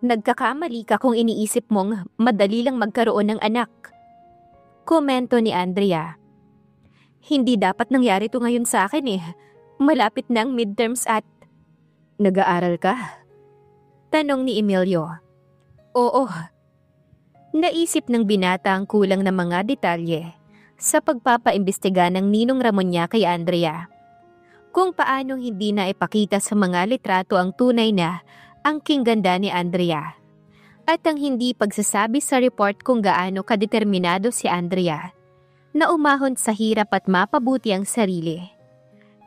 Nagkakamali ka kung iniisip mong madali lang magkaroon ng anak. Komento ni Andrea. Hindi dapat nangyari to ngayon sa akin eh. Malapit na ang midterms at… Nag-aaral ka? Tanong ni Emilio. Oo. Naisip ng binata ang kulang ng mga detalye sa pagpapaimbestiga ng ninong Ramon niya kay Andrea. Kung paanong hindi na ipakita sa mga litrato ang tunay na angking ganda ni Andrea. At ang hindi pagsasabi sa report kung gaano kadeterminado si Andrea na umahon sa hirap at mapabuti ang sarili.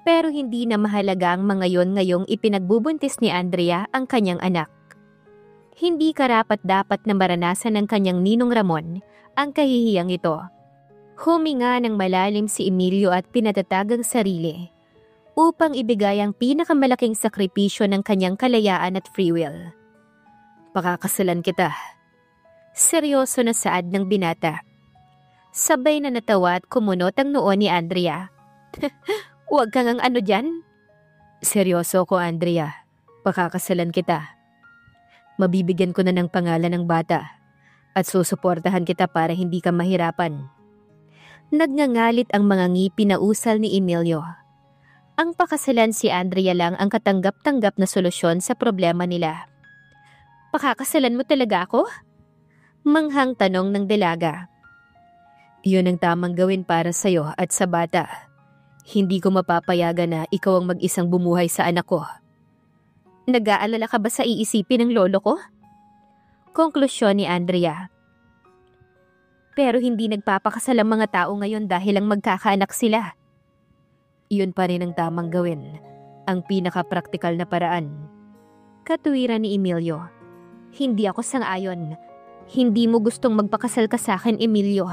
Pero hindi na mahalaga ang mga yon ngayong ipinagbubuntis ni Andrea ang kanyang anak. Hindi karapat-dapat na maranasan ng kanyang ninong Ramon ang kahihiyang ito. Huminga ng malalim si Emilio at pinatatag ang sarili upang ibigay ang pinakamalaking sakripisyo ng kanyang kalayaan at free will. Pakakasalan kita. Seryoso na saad ng binata. Sabay na natawa at kumunot ang noo ni Andrea. Huwag kang ang ano dyan? Seryoso ko, Andrea. Pakakasalan kita. Mabibigyan ko na ng pangalan ng bata at susuportahan kita para hindi ka mahirapan. Nagngangalit ang mga ngipin na usal ni Emilio. Ang pakasalan si Andrea lang ang katanggap-tanggap na solusyon sa problema nila. Pakakasalan mo talaga ako? Manghang tanong ng dalaga. Yun ang tamang gawin para sa'yo at sa bata. Hindi ko mapapayagan na ikaw ang mag-isang bumuhay sa anak ko. Nag-aalala ka ba sa iisipin ng lolo ko? Konklusyon ni Andrea. Pero hindi nagpapakasal ang mga tao ngayon dahil lang magkakaanak sila. Yun pa rin ang tamang gawin, ang pinaka-praktikal na paraan. Katuwiran ni Emilio. Hindi ako sang-ayon. Hindi mo gustong magpakasal ka sa akin, Emilio.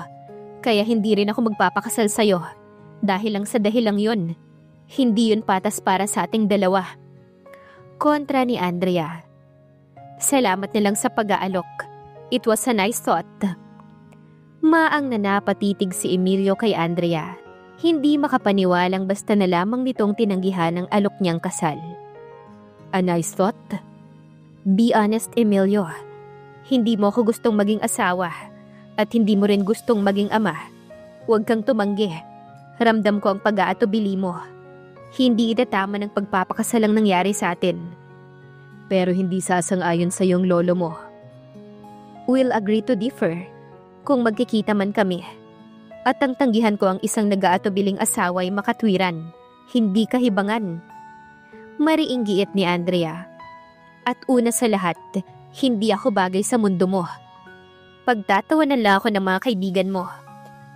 Kaya hindi rin ako magpapakasal sa'yo. Dahil lang sa dahilang yun. Hindi yun patas para sa ating dalawa. Kontra ni Andrea. Salamat na lang sa pag-aalok. It was a nice thought. Maang nanapatitig si Emilio kay Andrea. Hindi makapaniwalang basta na lamang nitong tinanggihan ang alok niyang kasal. A nice thought? Be honest, Emilio. Hindi mo ako gustong maging asawa at hindi mo rin gustong maging ama. Huwag kang tumanggi. Ramdam ko ang pag-aatubili mo. Hindi itatama ng pagpapakasalang nangyari sa atin. Pero hindi sasang-ayon sa iyong lolo mo. We'll agree to differ kung magkikita man kami. At ang tanggihan ko ang isang nag-aatubiling asawa ay makatwiran, hindi kahibangan. Mariing giit ni Andrea. At una sa lahat, hindi ako bagay sa mundo mo. Pagtatawanan lang ako ng mga kaibigan mo.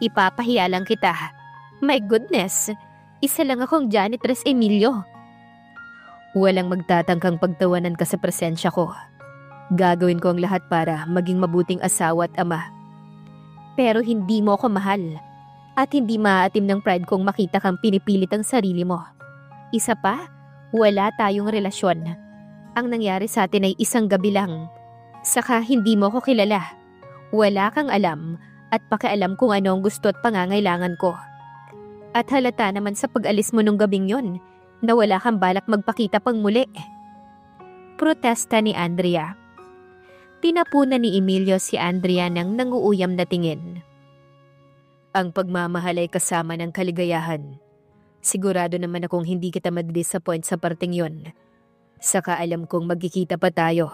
Ipapahiya lang kita. My goodness, isa lang akong janitress, Emilio. Walang magtatangkang pagtawanan ka sa presensya ko. Gagawin ko ang lahat para maging mabuting asawa at ama. Pero hindi mo ako mahal. At hindi maatim ng pride kong makita kang pinipilit ang sarili mo. Isa pa, wala tayong relasyon. Ang nangyari sa atin ay isang gabi lang. Saka hindi mo ko kilala. Wala kang alam at pakialam kung ano ang gusto at pangangailangan ko. At halata naman sa pag-alis mo nung gabing yon na wala kang balak magpakita pang muli. Protesta ni Andrea. Tinapunan ni Emilio si Andrea ng nanguuyam na tingin. Ang pagmamahal ay kasama ng kaligayahan. Sigurado naman akong hindi kita mad-disappoint sa parting yon. Saka alam kong magkikita pa tayo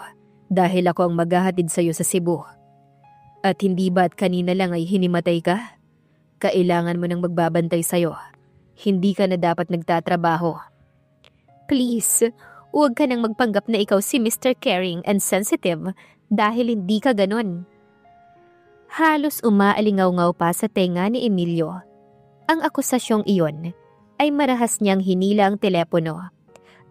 dahil ako ang maghahatid sa'yo sa Cebu. At hindi ba't kanina lang ay hinimatay ka? Kailangan mo nang magbabantay sa'yo. Hindi ka na dapat nagtatrabaho. Please, huwag ka nang magpanggap na ikaw si Mr. Caring and Sensitive dahil hindi ka ganon. Halos umaalingaw-ngaw pa sa tenga ni Emilio. Ang akusasyong iyon ay marahas niyang hinila ang telepono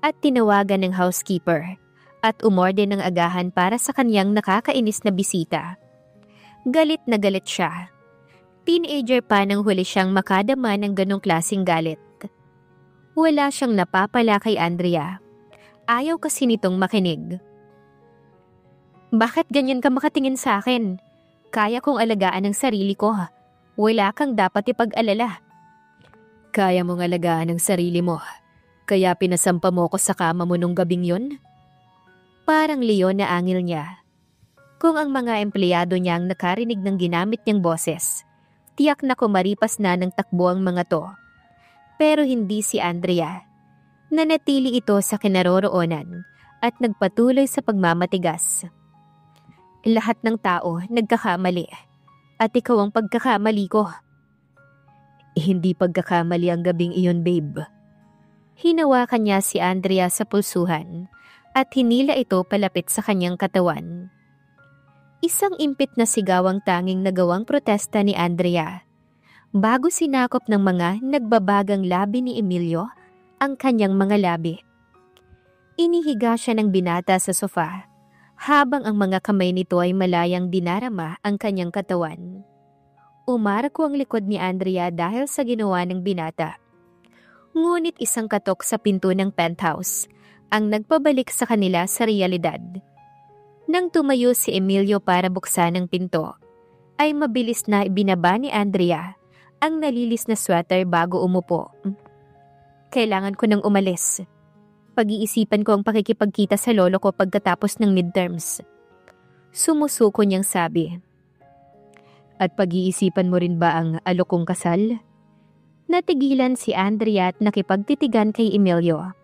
at tinawagan ng housekeeper at umorde ng agahan para sa kanyang nakakainis na bisita. Galit na galit siya. Teenager pa nang huli siyang makadama ng ganong klaseng galit. Wala siyang napapala kay Andrea. Ayaw kasi nitong makinig. Bakit ganyan ka makatingin sa akin? Kaya kong alagaan ang sarili ko. Wala kang dapat ipag-alala. Kaya mong alagaan ang sarili mo. Kaya pinasampa mo ko sa kama mo nung gabing yon? Parang leon na angil niya. Kung ang mga empleyado niyang nakarinig ng ginamit niyang boses, tiyak na kumaripas na ng takbo ang mga to. Pero hindi si Andrea. Nanatili ito sa kinaroroonan at nagpatuloy sa pagmamatigas. Lahat ng tao nagkakamali at ikaw ang pagkakamali ko. Hindi pagkakamali ang gabing iyon, babe. Hinawakan niya si Andrea sa pulsuhan at hinila ito palapit sa kanyang katawan. Isang impit na sigaw ang tanging nagawang protesta ni Andrea. Bago sinakop ng mga nagbabagang labi ni Emilio ang kanyang mga labi. Inihiga siya ng binata sa sofa habang ang mga kamay nito ay malayang dinarama ang kanyang katawan. Umarako ang likod ni Andrea dahil sa ginawa ng binata. Ngunit isang katok sa pinto ng penthouse ang nagpabalik sa kanila sa realidad. Nang tumayo si Emilio para buksan ang pinto, ay mabilis na ibinaba ni Andrea ang nalilis na sweater bago umupo. Kailangan ko nang umalis. Pag-iisipan ko ang pakikipagkita sa lolo ko pagkatapos ng midterms. Sumusuko niyang sabi. At pag-iisipan mo rin ba ang alokong kasal? Natigilan si Andrea at nakipagtitigan kay Emilio.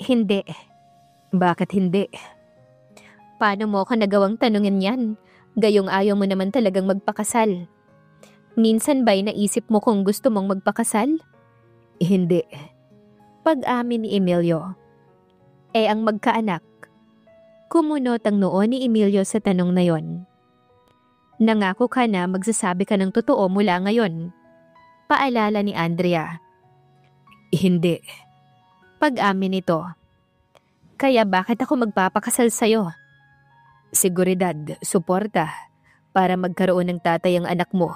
Hindi. Bakit hindi? Paano mo ako nagawang tanungin yan? Gayong ayaw mo naman talagang magpakasal. Minsan ba'y naisip mo kung gusto mong magpakasal? Hindi. Pag-amin ni Emilio. Ang magkaanak. Kumunot ang noo ni Emilio sa tanong na yon. Nangako ka na magsasabi ka ng totoo mula ngayon. Paalala ni Andrea. Hindi. Pag-amin nito. Kaya bakit ako magpapakasal sa'yo? Seguridad, suporta, para magkaroon ng tatay ang anak mo.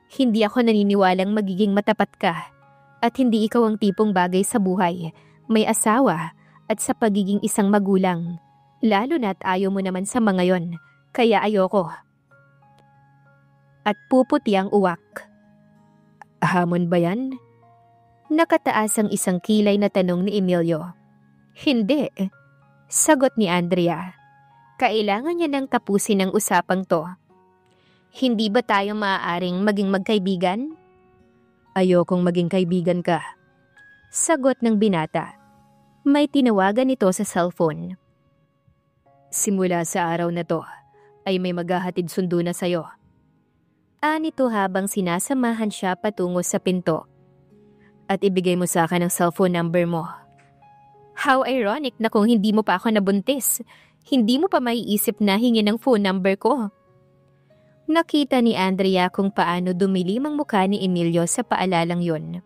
Hindi ako naniniwalang magiging matapat ka at hindi ikaw ang tipong bagay sa buhay, may asawa at sa pagiging isang magulang. Lalo na't ayaw mo naman sa mga yon, kaya ayoko. At puputi ang uwak. Hamon ba yan? Nakataas ang isang kilay na tanong ni Emilio. Hindi. Sagot ni Andrea. Kailangan niya nang tapusin ang usapang to. Hindi ba tayo maaaring maging magkaibigan? Ayokong maging kaibigan ka. Sagot ng binata. May tinawagan ito sa cellphone. Simula sa araw na to, ay may maghahatid sundo na sayo. Anito habang sinasamahan siya patungo sa pinto. At ibigay mo sa akin ang cellphone number mo. How ironic na kung hindi mo pa ako nabuntis. Hindi mo pa maiisip na hingin ang phone number ko. Nakita ni Andrea kung paano dumilim ang mukha ni Emilio sa paalalang yon.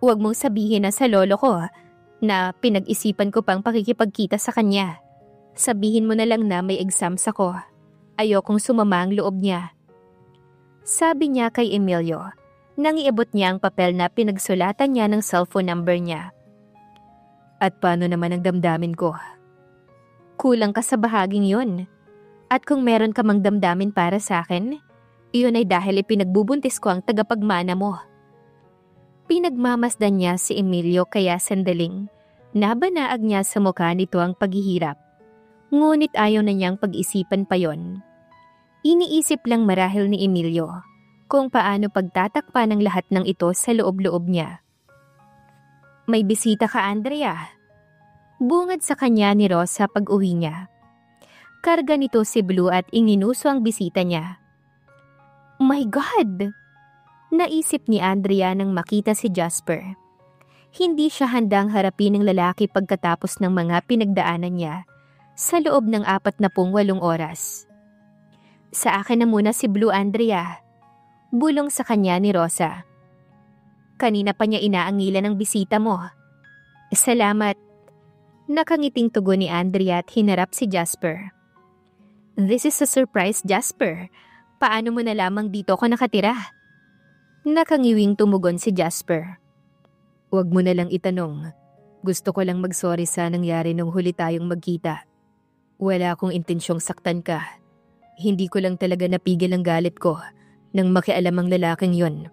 Huwag mong sabihin na sa lolo ko na pinag-isipan ko pang pakikipagkita sa kanya. Sabihin mo na lang na may exams ako. Ayokong sumama ang loob niya. Sabi niya kay Emilio nang iabot niya ang papel na pinagsulatan niya ng cellphone number niya. At paano naman ang damdamin ko? Kulang ka sa bahaging yon. At kung meron ka mang damdamin para sa akin, iyon ay dahil ipinagbubuntis ko ang tagapagmana mo. Pinagmamasdan niya si Emilio kaya sandaling nabanaag niya sa mukha nito ang paghihirap. Ngunit ayaw na niyang pag-isipan pa yon. Iniisip lang marahil ni Emilio kung paano pagtatakpan ng lahat ng ito sa loob-loob niya. May bisita ka, Andrea. Bungad sa kanya ni Rosa pag-uwi niya. Karga nito si Blue at inginuso ang bisita niya. My God! Naisip ni Andrea nang makita si Jasper. Hindi siya handang harapin ng lalaki pagkatapos ng mga pinagdaanan niya sa loob ng 48 oras. Sa akin na muna si Blue, Andrea. Bulong sa kanya ni Rosa. Kanina pa niya inaangilan ang bisita mo. Salamat. Nakangiting tugon ni Andrea at hinarap si Jasper. This is a surprise, Jasper. Paano mo na lamang dito ako nakatira? Nakangiwing tumugon si Jasper. Huwag mo na lang itanong. Gusto ko lang mag-sorry sa nangyari nung huli tayong magkita. Wala akong intensyong saktan ka. Hindi ko lang talaga napigil ang galit ko nang makialam ang lalaking yon.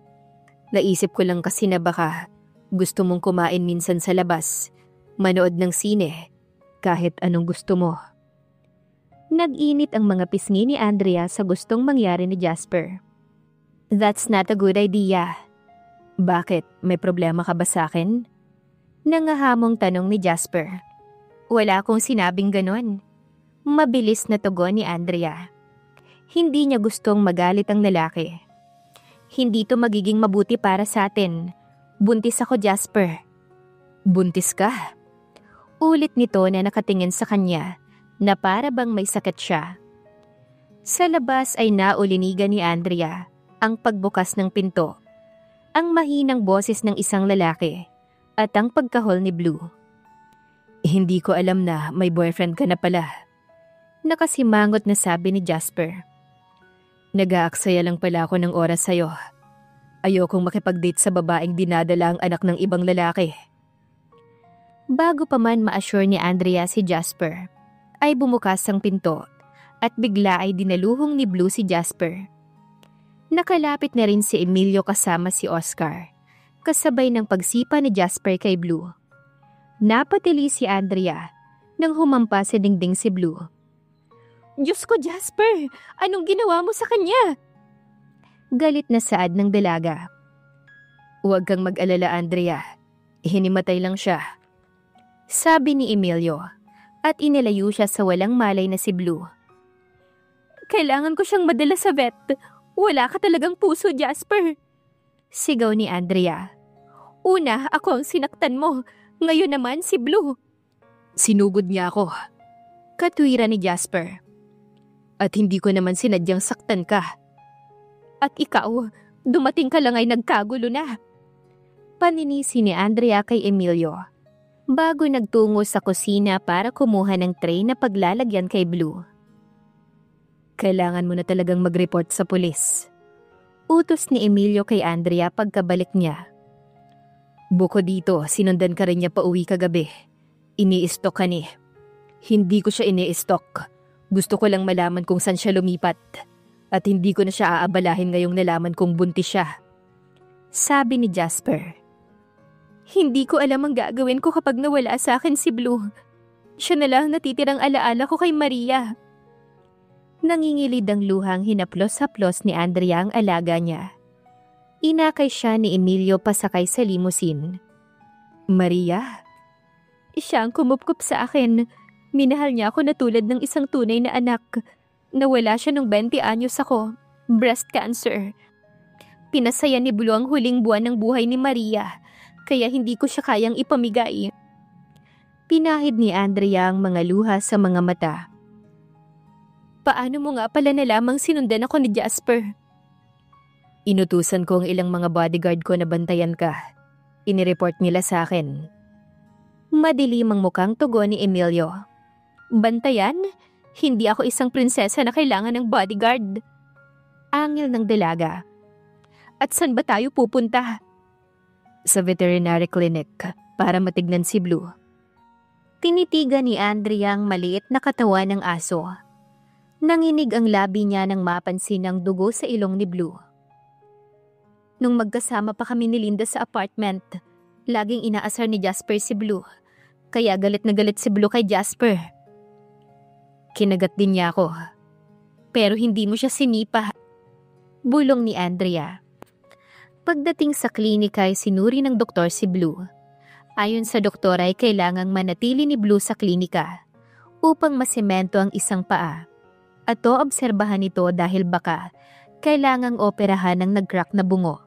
Naisip ko lang kasi na baka gusto mong kumain minsan sa labas. Manood ng sine, kahit anong gusto mo. Nag-init ang mga pisngi ni Andrea sa gustong mangyari ni Jasper. That's not a good idea. Bakit? May problema ka ba sa akin? Nangahamong tanong ni Jasper. Wala akong sinabing ganon. Mabilis na tugon ni Andrea. Hindi niya gustong magalit ang lalaki. Hindi to magiging mabuti para sa atin. Buntis ako, Jasper. Buntis ka? Ulit nito na nakatingin sa kanya na para bang may sakit siya. Sa labas ay naulinigan ni Andrea ang pagbukas ng pinto, ang mahinang boses ng isang lalaki at ang pagkahol ni Blue. Hindi ko alam na may boyfriend ka na pala. Nakasimangot na sabi ni Jasper. Nag-aaksaya lang pala ako ng oras sa'yo. Ayokong makipag-date sa babaeng dinadala ang anak ng ibang lalaki. Bago pa man ma-assure ni Andrea si Jasper, ay bumukas ang pinto at bigla ay dinaluhong ni Blue si Jasper. Nakalapit na rin si Emilio kasama si Oscar, kasabay ng pagsipa ni Jasper kay Blue. Napatili si Andrea nang humampa sa dingding si Blue. Diyos ko, Jasper! Anong ginawa mo sa kanya? Galit na saad ng dalaga. Huwag kang mag-alala, Andrea. Hinimatay lang siya. Sabi ni Emilio at inilayo siya sa walang malay na si Blue. Kailangan ko siyang madala sa vet. Wala ka talagang puso, Jasper. Sigaw ni Andrea. Una, ako ang sinaktan mo. Ngayon naman si Blue. Sinugod niya ako. Katwira ni Jasper. At hindi ko naman sinadyang saktan ka. At ikaw, dumating ka lang ay nagkagulo na. Paninisi ni Andrea kay Emilio bago nagtungo sa kusina para kumuha ng tray na paglalagyan kay Blue. Kailangan mo na talagang mag-report sa pulis. Utos ni Emilio kay Andrea pagkabalik niya. Bukod dito, sinundan ka rin niya pauwi kagabi. Ini-stalk ka ni. Hindi ko siya ini-stalk. Gusto ko lang malaman kung saan siya lumipat. At hindi ko na siya aabalahin ngayong nalaman kung buntis siya. Sabi ni Jasper. Hindi ko alam ang gagawin ko kapag nawala sa akin si Blue. Siya na lang natitirang alaala ko kay Maria. Nangingilid ang luhang hinaplos-haplos ni Andrea ang alaga niya. Inakay siya ni Emilio pasakay sa limousine. Maria? Siya ang kumupkup sa akin. Minahal niya ako na tulad ng isang tunay na anak. Nawala siya nung 20 anyos ako. Breast cancer. Pinasaya ni Blue ang huling buwan ng buhay ni Maria. Kaya hindi ko siya kayang ipamigay. Pinahid ni Andrea ang mga luha sa mga mata. Paano mo nga pala nalamang sinundan ako ni Jasper? Inutusan ko ang ilang mga bodyguard ko na bantayan ka. Inireport nila sa akin. Madilim ang mukhang tugon ni Emilio. Bantayan? Hindi ako isang prinsesa na kailangan ng bodyguard. Angil ng dalaga. At saan ba tayo pupunta? Sa veterinary clinic para matignan si Blue. Tinitigan ni Andrea ang maliit na katawan ng aso. Nanginig ang labi niya nang mapansin ang dugo sa ilong ni Blue. Nung magkasama pa kami ni Linda sa apartment, laging inaasar ni Jasper si Blue. Kaya galit na galit si Blue kay Jasper. Kinagat din niya ako. Pero hindi mo siya sinipa. Bulong ni Andrea. Pagdating sa klinika ay sinuri ng doktor si Blue. Ayon sa doktor ay kailangang manatili ni Blue sa klinika upang masemento ang isang paa. At obserbahan ito dahil baka kailangang operahan ng nag-crack na bungo.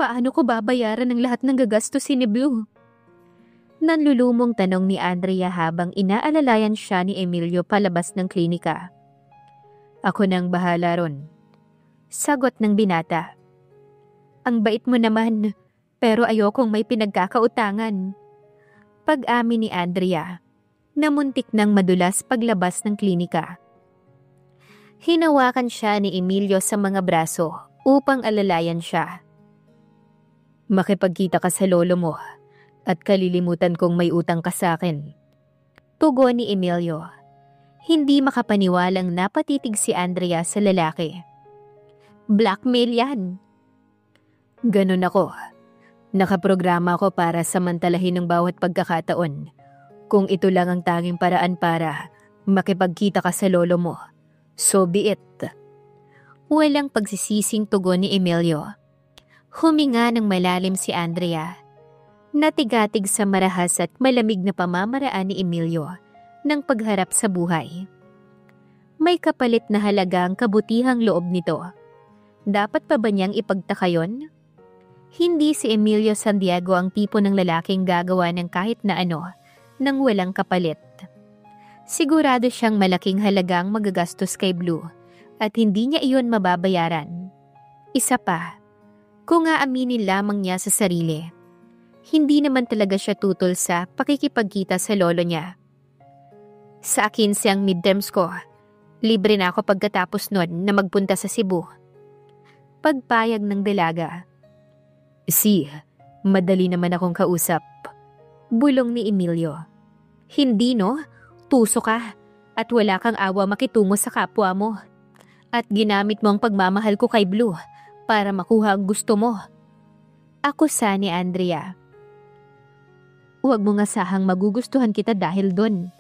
Paano ko babayaran ang lahat ng gagastusin ni Blue? Nanlulumong tanong ni Andrea habang inaalalayan siya ni Emilio palabas ng klinika. Ako nang bahala ron. Sagot ng binata. Ang bait mo naman, pero ayokong may pinagkakautangan. Pag-amin ni Andrea, na muntik nang madulas paglabas ng klinika. Hinawakan siya ni Emilio sa mga braso upang alalayan siya. Makipagkita ka sa lolo mo at kalilimutan kong may utang ka sa akin. Tugon ni Emilio. Hindi makapaniwalang napatitig si Andrea sa lalaki. Blackmail yan. Ganun ako. Nakaprograma ako para samantalahin ng bawat pagkakataon. Kung ito lang ang tanging paraan para Makipagkita ka sa lolo mo. So be it. Walang pagsisising tugon ni Emilio. Huminga ng malalim si Andrea. Natigatig sa marahas at malamig na pamamaraan ni Emilio ng pagharap sa buhay. May kapalit na halaga ang kabutihang loob nito. Dapat pa ba niyang ipagtaka yun? Hindi si Emilio Santiago ang tipo ng lalaking gagawa ng kahit na ano nang walang kapalit. Sigurado siyang malaking halagang magagastos kay Blue at hindi niya iyon mababayaran. Isa pa, kung aaminin lamang niya sa sarili, hindi naman talaga siya tutol sa pakikipagkita sa lolo niya. Sa akin siyang midterms ko, libre na ako pagkatapos nun na magpunta sa Cebu. Pagpayag ng dalaga. Madali naman akong kausap. Bulong ni Emilio. Hindi no, tuso ka at wala kang awa makitungo sa kapwa mo. At ginamit mo ang pagmamahal ko kay Blue para makuha ang gusto mo. Akusa ni Andrea. Huwag mong asahang magugustuhan kita dahil doon.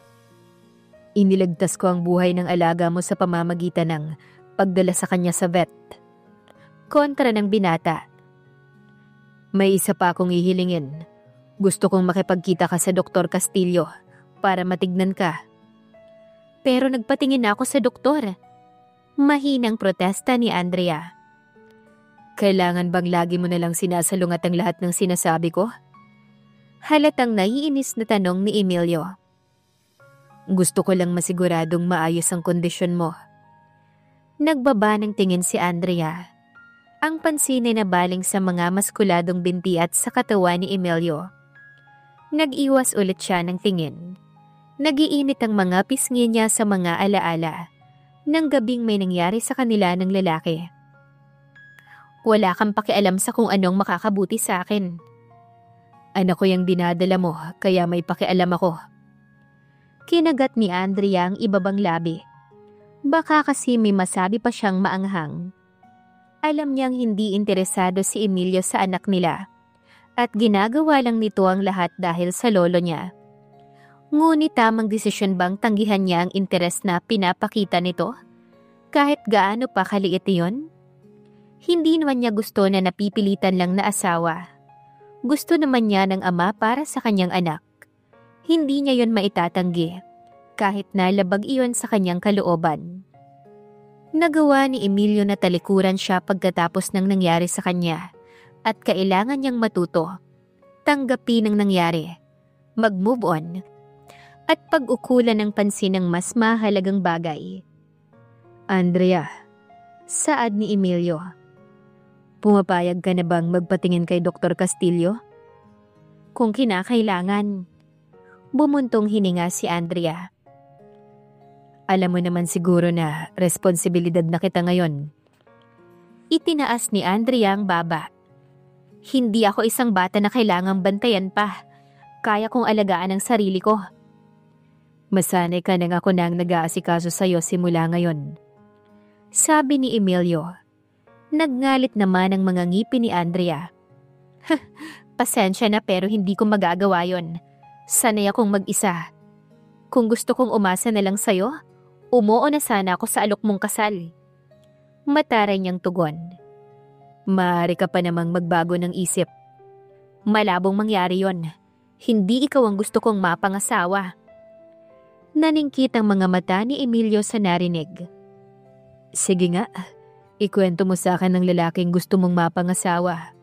Iniligtas ko ang buhay ng alaga mo sa pamamagitan ng pagdala sa kanya sa vet. Kontra ng binata. May isa pa akong ihilingin. Gusto kong makipagkita ka sa Dr. Castillo para matignan ka. Pero nagpatingin ako sa doktor. Mahinang protesta ni Andrea. Kailangan bang lagi mo nalang sinasalungat ang lahat ng sinasabi ko? Halatang naiinis na tanong ni Emilio. Gusto ko lang masiguradong maayos ang kondisyon mo. Nagbaba ng tingin si Andrea. Ang pansin ay nabaling sa mga maskuladong binti at sa katawan ni Emilio. Nag-iwas ulit siya ng tingin. Nagiinit ang mga pisngi niya sa mga alaala ng gabing may nangyari sa kanila ng lalaki. Wala kang pakialam sa kung anong makakabuti sa akin. Anak ko yung dinadala mo, kaya may pakialam ako. Kinagat ni Andrea ang ibabang labi. Baka kasi may masabi pa siyang maanghang. Alam niyang hindi interesado si Emilio sa anak nila at ginagawa lang nito ang lahat dahil sa lolo niya. Ngunit tamang desisyon bang tanggihan niya ang interes na pinapakita nito? Kahit gaano pa kaliit iyon? Hindi naman niya gusto na napipilitan lang na asawa. Gusto naman niya ng ama para sa kanyang anak. Hindi niya yon maitatanggi, kahit na labag iyon sa kanyang kalooban. Nagawa ni Emilio na talikuran siya pagkatapos ng nangyari sa kanya at kailangan niyang matuto, tanggapin ang nangyari, mag-move on, at pag-ukulan ng pansin ng mas mahalagang bagay. Andrea, saad ni Emilio, pumapayag ka na bang magpatingin kay Dr. Castillo? Kung kinakailangan. Bumuntong hininga si Andrea. Alam mo naman siguro na responsibilidad na kita ngayon. Itinaas ni Andrea ang baba. Hindi ako isang bata na kailangang bantayan pa. Kaya kong alagaan ang sarili ko. Masanay ka nang ako nang nag-aasikaso sa'yo simula ngayon. Sabi ni Emilio. Nagngalit naman ang mga ngipin ni Andrea. Pasensya na pero hindi ko magagawa yon. Sanay akong mag-isa. Kung gusto kong umasa na lang sa'yo, umuo na sana ako sa alok mong kasal. Mataray niyang tugon. Maaari ka pa namang magbago ng isip. Malabong mangyari yon. Hindi ikaw ang gusto kong mapangasawa. Naningkit ang mga mata ni Emilio sa narinig. Sige nga, ikwento mo sa akin ng lalaking gusto mong mapangasawa.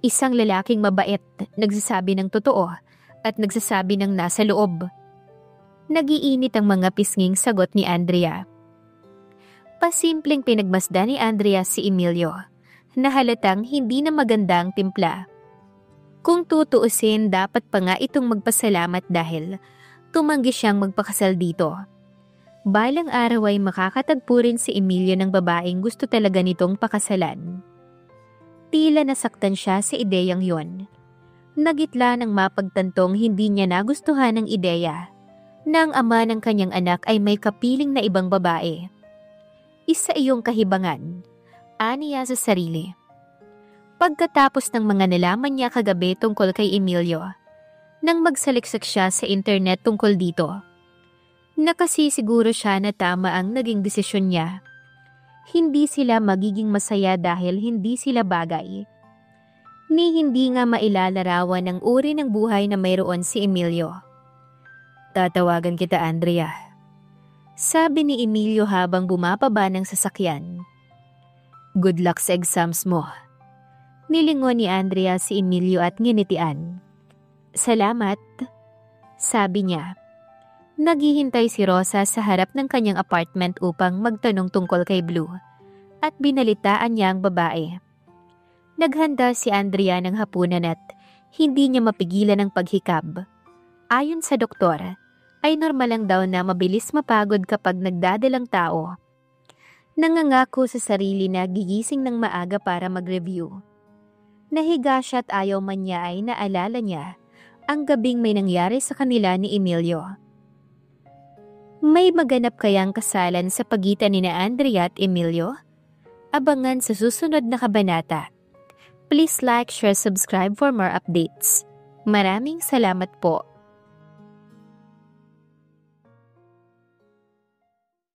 Isang lalaking mabait, nagsasabi ng totoo at nagsasabi ng nasa loob. Nagiinit ang mga pisnging sagot ni Andrea. Pasimpleng pinagmasdan ni Andrea si Emilio na halatang hindi na magandang timpla. Kung tutuusin, dapat pa nga itong magpasalamat dahil tumanggi siyang magpakasal dito. Balang araw ay makakatagpo rin si Emilio ng babaeng gusto talaga nitong pakasalan. Tila nasaktan siya sa ideyang yon. Nagitla ng mapagtantong hindi niya nagustuhan ang ideya na ang ama ng kanyang anak ay may kapiling na ibang babae. Isa iyong kahibangan, aniya sa sarili. Pagkatapos ng mga nalaman niya kagabi tungkol kay Emilio, nang magsaliksik siya sa internet tungkol dito, Nakasisiguro siya na tama ang naging desisyon niya. Hindi sila magiging masaya dahil hindi sila bagay. Ni hindi nga mailalarawan ang uri ng buhay na mayroon si Emilio. Tatawagan kita, Andrea. Sabi ni Emilio habang bumababa ng sasakyan. Good luck sa exams mo. Nilingon ni Andrea si Emilio at nginitian. Salamat, sabi niya. Naghihintay si Rosa sa harap ng kanyang apartment upang magtanong tungkol kay Blue at binalitaan niya ang babae. Naghanda si Andrea ng hapunan at hindi niya mapigilan ang paghikab. Ayon sa doktor, ay normal lang daw na mabilis mapagod kapag nagdadalang tao. Nangangako sa sarili na gigising ng maaga para mag-review. Nahiga siya at ayaw man niya ay naalala niya ang gabing may nangyari sa kanila ni Emilio. May maganap kayang kasalan sa pagitan ni Andrea at Emilio? Abangan sa susunod na kabanata. Please like, share, subscribe for more updates. Maraming salamat po.